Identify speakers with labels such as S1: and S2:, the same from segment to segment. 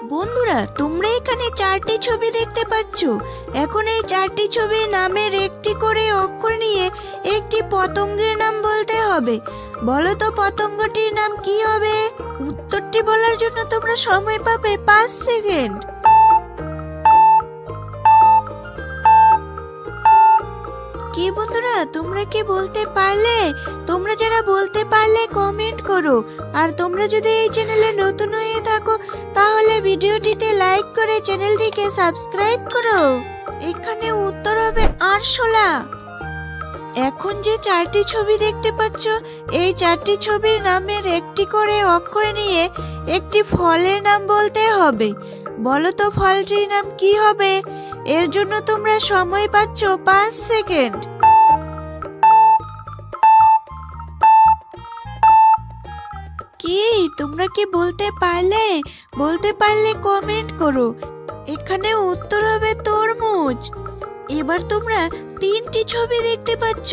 S1: বন্ধুরা, তোমরা এখানে চারটি ছবি দেখতে পাচ্ছ। এখন এই চারটি ছবির নামের একটি করে অক্ষর নিয়ে একটি পতঙ্গের নাম বলতে হবে। বলো তো পতঙ্গটির নাম কি হবে? উত্তরটি বলার জন্য তোমরা সময় পাবে 5 সেকেন্ড। কি বন্ধুরা, তোমরা কি বলতে পারলে? তোমরা যারা বলতে পারলে কমেন্ট করো। আর তোমরা যদি এই চ্যানেলে নতুন হয়ে থাকো তাহলে ভিডিওটিতে লাইক করে চ্যানেলটিকে সাবস্ক্রাইব করো। এখানে উত্তর হবে আরশোলা। এখন যে চারটি ছবি দেখতে পাচ্ছ, এই চারটি ছবির নামের একটি করে অক্ষর নিয়ে একটি ফলের নাম বলতে হবে। বলো তো ফলটির নাম কি হবে? এর জন্য তোমরা সময় পাচ্ছ 5 সেকেন্ড। কি তোমরা কি বলতে পারলে? বলতে পারলে কমেন্ট করো। এখানে উত্তর হবে তরমুজ। এবার তোমরা তিনটি ছবি দেখতে পাচ্ছ,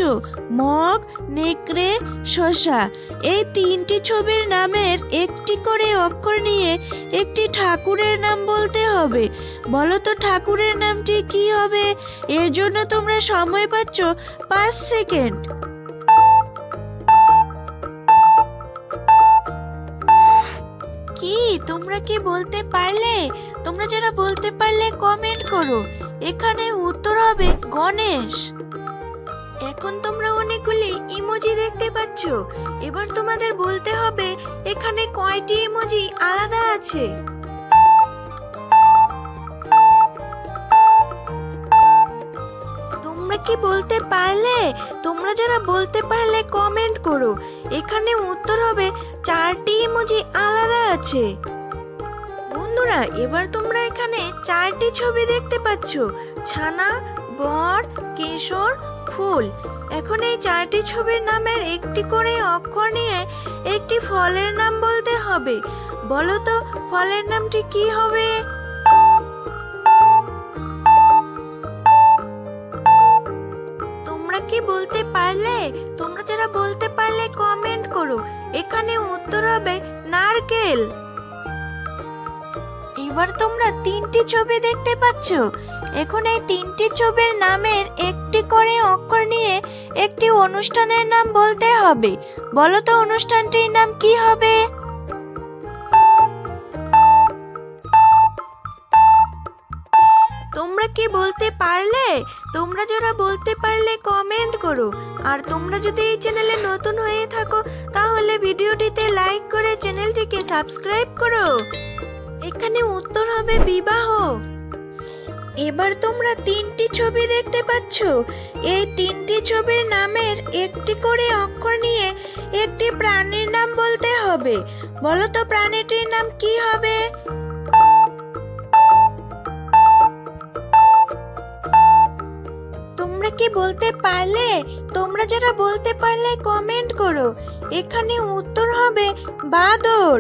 S1: মগ, নেকড়ে, শসা। এই তিনটি ছবির নামের একটি করে অক্ষর নিয়ে একটি ঠাকুরের নাম বলতে হবে। বলো তো ঠাকুরের নামটি কি হবে? এর জন্য তোমরা সময় পাচ্ছ 5 সেকেন্ড। কি তোমরা কি বলতে পারলে? তোমরা যারা বলতে পারলে কমেন্ট করো। এখানে উত্তর হবে গণেশ। এখন তোমরা অনেকগুলি ইমোজি দেখতে পাচ্ছ। এবার তোমাদের বলতে হবে এখানে কয়টি ইমোজি আলাদা আছে। তোমরা কি বলতে পারলে? তোমরা যারা বলতে পারলে কমেন্ট করো। এখানে উত্তর হবে 4টি ইমোজি আলাদা আছে। বন্ধুরা, এবার তোমরা এখানে 4টি ছবি দেখতে পাচ্ছ, ছানা, বর, কেশর, ফুল। এখন এই 4টি ছবির নামের একটি করে অক্ষর নিয়ে একটি ফলের নাম বলতে হবে। বলো তো ফলের নামটি কি হবে? তোমরা কি বলতে পারলে? তোমরা যারা বলতে পারলে কমেন্ট করো। এখানে উত্তর হবে নারকেল। এবার তোমরা 3টি ছবি দেখতে পাচ্ছ। এখন এই 3টি ছবির নামের একটি করে অক্ষর নিয়ে একটি অনুষ্ঠানের নাম বলতে হবে। বলো তো অনুষ্ঠানটির নাম কি হবে? তোমরা কি বলতে পারলে? তোমরা যারা বলতে পারলে কমেন্ট করো। আর তোমরা যদি এই চ্যানেলে নতুন হয়ে থাকো তাহলে ভিডিওটিতে লাইক করে চ্যানেলটিকে সাবস্ক্রাইব করো। এখানে উত্তর হবে বিবাহ। এবার তোমরা 3টি ছবি দেখতে পাচ্ছ। এই 3টি ছবির নামের একটি করে অক্ষর নিয়ে একটি প্রাণীর নাম বলতে হবে। বলো তো প্রাণীটির নাম কি হবে? তোমরা কি বলতে পারলে? তোমরা যারা বলতে পারলে কমেন্ট করো। এখানে উত্তর হবে বাদর।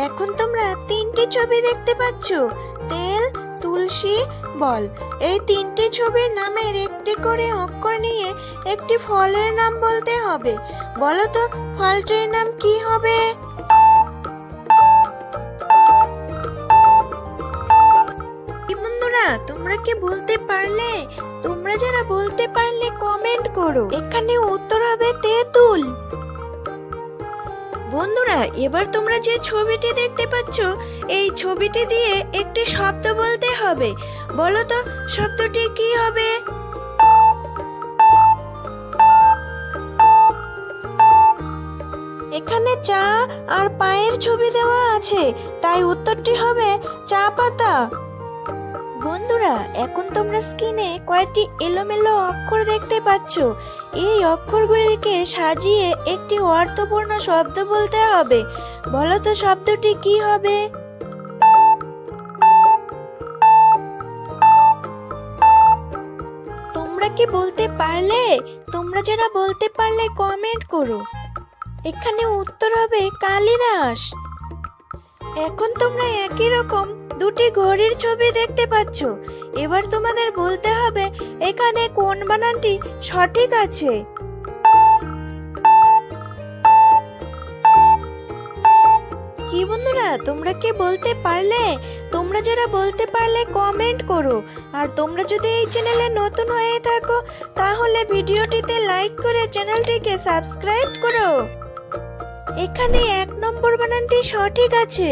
S1: এখন তোমরা 3টি ছবি দেখতে পাচ্ছ, তেল, তুলসী, বল। এই 3টি ছবির নামের একটি করে অক্ষর নিয়ে একটি ফলের নাম বলতে হবে। বলো তো ফলটির নাম কি হবে? বন্ধুরা, তোমরা কি বলতে পারলে? তোমরা যারা বলতে পারলে কমেন্ট করো। এখানে উত্তর হবে তেঁতুল। বন্ধুরা, এবার তোমরা যে ছবিটি দেখতে পাচ্ছ, এই ছবিটি দিয়ে একটি শব্দ বলতে হবে। বলো তো শব্দটি কি হবে? এখানে চা আর পায়ের ছবি দেওয়া আছে, তাই উত্তরটি হবে চা পাতা। বন্ধুরা, এখন তোমরা স্ক্রিনে কয়েকটি এলোমেলো অক্ষর দেখতে পাচ্ছ। এই অক্ষরগুলিকে সাজিয়ে একটি অর্থপূর্ণ শব্দ বলতে হবে। বলো তো শব্দটি কি হবে? তোমরা কি বলতে পারলে? তোমরা যারা বলতে পারলে কমেন্ট করো। এখানে উত্তর হবে কালিদাস। এখন তোমরা একই রকম 2টি ঘড়ির ছবি দেখতে পাচ্ছ। এবার তোমাদের বলতে হবে এখানে কোন বানানটি সঠিক আছে। কি বন্ধুরা তোমরা কি বলতে পারলে? তোমরা যারা বলতে পারলে কমেন্ট করো। আর তোমরা যদি এই চ্যানেলে নতুন হয়ে থাকো তাহলে ভিডিওটিতে লাইক করে চ্যানেলটিকে সাবস্ক্রাইব করো। এখানে 1 নম্বর বানানটি সঠিক আছে।